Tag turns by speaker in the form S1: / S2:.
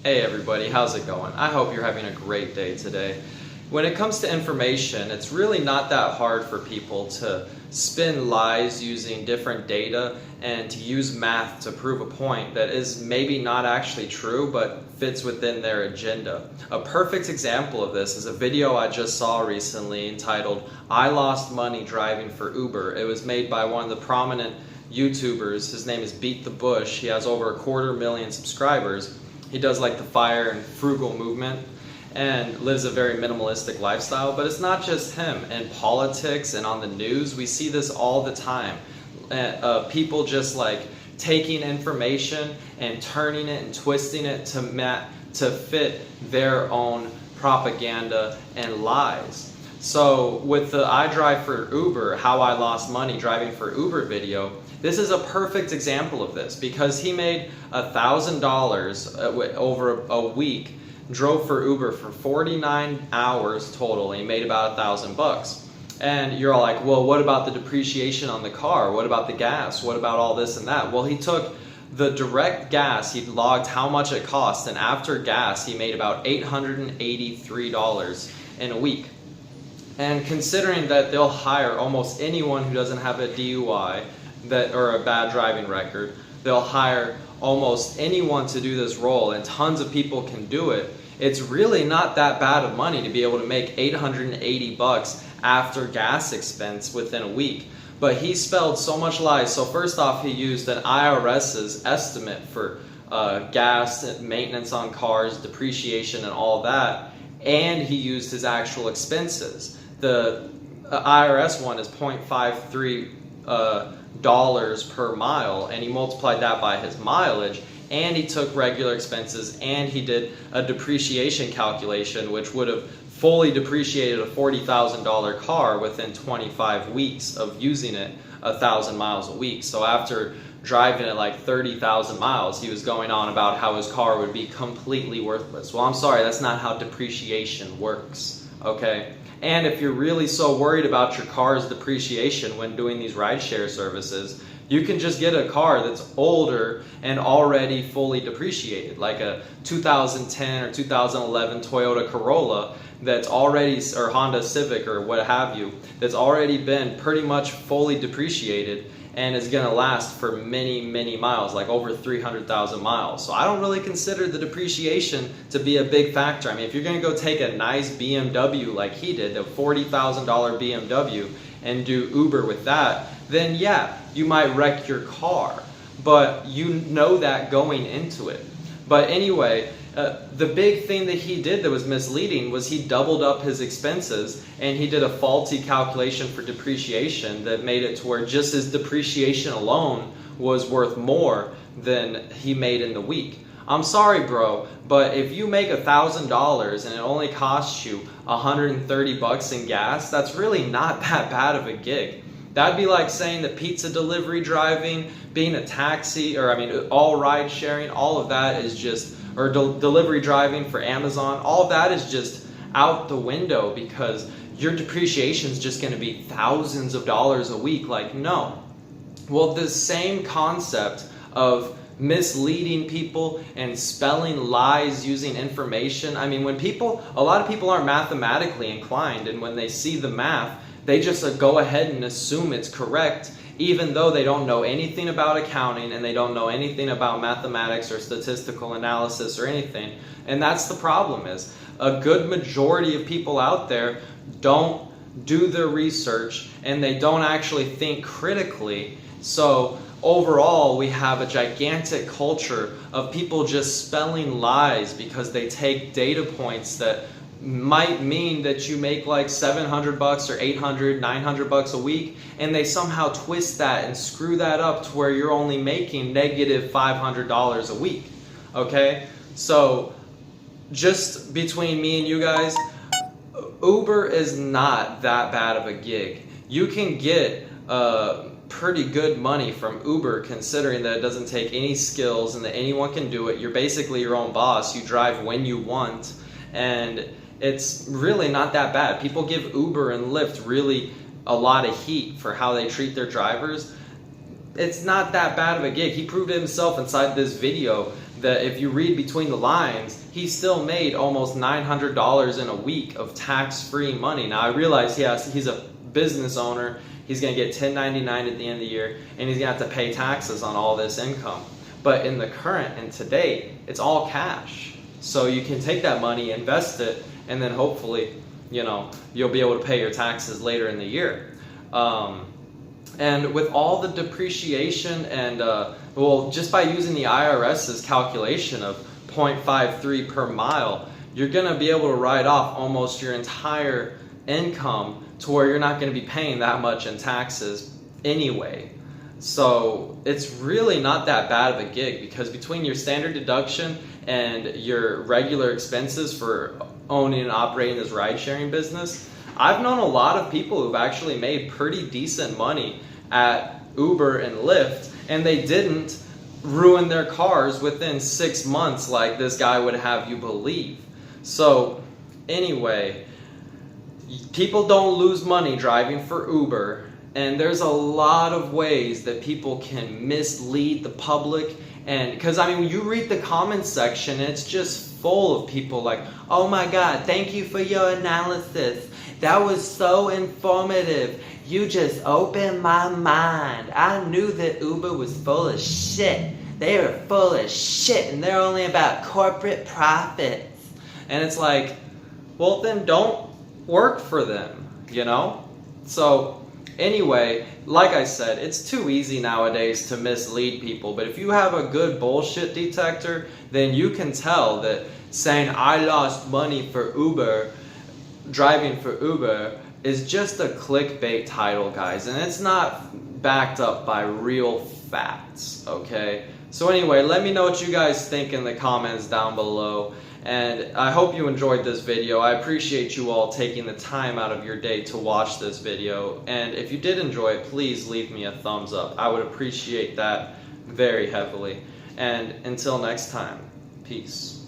S1: Hey everybody, how's it going? I hope you're having a great day today. When it comes to information, it's really not that hard for people to spin lies using different data and to use math to prove a point that is maybe not actually true but fits within their agenda. A perfect example of this is a video I just saw recently entitled "I Lost Money Driving for Uber." It was made by one of the prominent YouTubers. His name is Beat the Bush. He has over 250,000 subscribers. He does like the FIRE and frugal movement and lives a very minimalistic lifestyle. But it's not just him. In politics and on the news, we see this all the time. People just like taking information and turning it and twisting it to fit their own propaganda and lies. So with the I drive for Uber, how I lost money driving for Uber video, this is a perfect example of this because he made $1,000 over a week, drove for Uber for 49 hours total, and he made about $1,000. And you're all like, well, what about the depreciation on the car? What about the gas? What about all this and that? Well, he took the direct gas, he logged how much it cost, and after gas, he made about $883 in a week. And considering that they'll hire almost anyone who doesn't have a DUI or a bad driving record, they'll hire almost anyone to do this role, and tons of people can do it. It's really not that bad of money to be able to make $880 after gas expense within a week. But he spelled so much lies. So first off, he used an IRS's estimate for gas, maintenance on cars, depreciation, and all that, and he used his actual expenses. The IRS one is $0.53 dollars per mile, and he multiplied that by his mileage, and he took regular expenses, and he did a depreciation calculation which would have fully depreciated a $40,000 car within 25 weeks of using it 1,000 miles a week. So after driving it like 30,000 miles, he was going on about how his car would be completely worthless. Well, I'm sorry, that's not how depreciation works, okay? And if you're really so worried about your car's depreciation when doing these rideshare services, you can just get a car that's older and already fully depreciated, like a 2010 or 2011 Toyota Corolla that's already, or Honda Civic or what have you, that's already been pretty much fully depreciated and is going to last for many, many miles, like over 300,000 miles. So I don't really consider the depreciation to be a big factor. I mean, if you're going to go take a nice BMW like he did, the $40,000 BMW, and do Uber with that, then yeah, you might wreck your car. But you know that going into it. But anyway, the big thing that he did that was misleading was he doubled up his expenses, and he did a faulty calculation for depreciation that made it to where just his depreciation alone was worth more than he made in the week. I'm sorry, bro, but if you make $1,000 and it only costs you $130 in gas, that's really not that bad of a gig. That'd be like saying that pizza delivery driving, being a taxi, or all ride sharing, all of that is just, or delivery driving for Amazon, all of that is just out the window because your depreciation is just going to be thousands of dollars a week. Like, no. Well, the same concept of misleading people and spelling lies using information. I mean, a lot of people aren't mathematically inclined, and when they see the math, they just go ahead and assume it's correct, even though they don't know anything about accounting and they don't know anything about mathematics or statistical analysis or anything. And that's the problem, is a good majority of people out there don't do their research and they don't actually think critically. So overall, we have a gigantic culture of people just spelling lies because they take data points that might mean that you make like $700 or $800, $900 a week, and they somehow twist that and screw that up to where you're only making negative $500 a week. Okay, so just between me and you guys, Uber is not that bad of a gig. You can get pretty good money from Uber, considering that it doesn't take any skills and that anyone can do it. You're basically your own boss. You drive when you want, and it's really not that bad. People give Uber and Lyft really a lot of heat for how they treat their drivers. It's not that bad of a gig. He proved it himself inside this video that if you read between the lines, he still made almost $900 in a week of tax-free money. Now I realize he's a business owner. He's going to get 1099 at the end of the year, and he's going to have to pay taxes on all this income. But in the current and today, it's all cash. So you can take that money, invest it, and then hopefully, you'll be able to pay your taxes later in the year. And with all the depreciation and, just by using the IRS's calculation of 0.53 per mile, you're going to be able to write off almost your entire income to where you're not going to be paying that much in taxes anyway. So it's really not that bad of a gig, because between your standard deduction and your regular expenses for owning and operating this ride-sharing business, I've known a lot of people who've actually made pretty decent money at Uber and Lyft, and they didn't ruin their cars within 6 months like this guy would have you believe. So anyway, people don't lose money driving for Uber, and there's a lot of ways that people can mislead the public. And because when you read the comments section, it's just full of people like, oh my God, thank you for your analysis. That was so informative. You just opened my mind. I knew that Uber was full of shit. They were full of shit, and they're only about corporate profits. And it's like, well, then don't work for them, So anyway, like I said, it's too easy nowadays to mislead people. But if you have a good bullshit detector, then you can tell that saying I lost money for Uber, driving for Uber, is just a clickbait title, guys. And it's not backed up by real facts, okay? So anyway, let me know what you guys think in the comments down below. And I hope you enjoyed this video. I appreciate you all taking the time out of your day to watch this video. And if you did enjoy it, please leave me a thumbs up. I would appreciate that very heavily. And until next time, peace.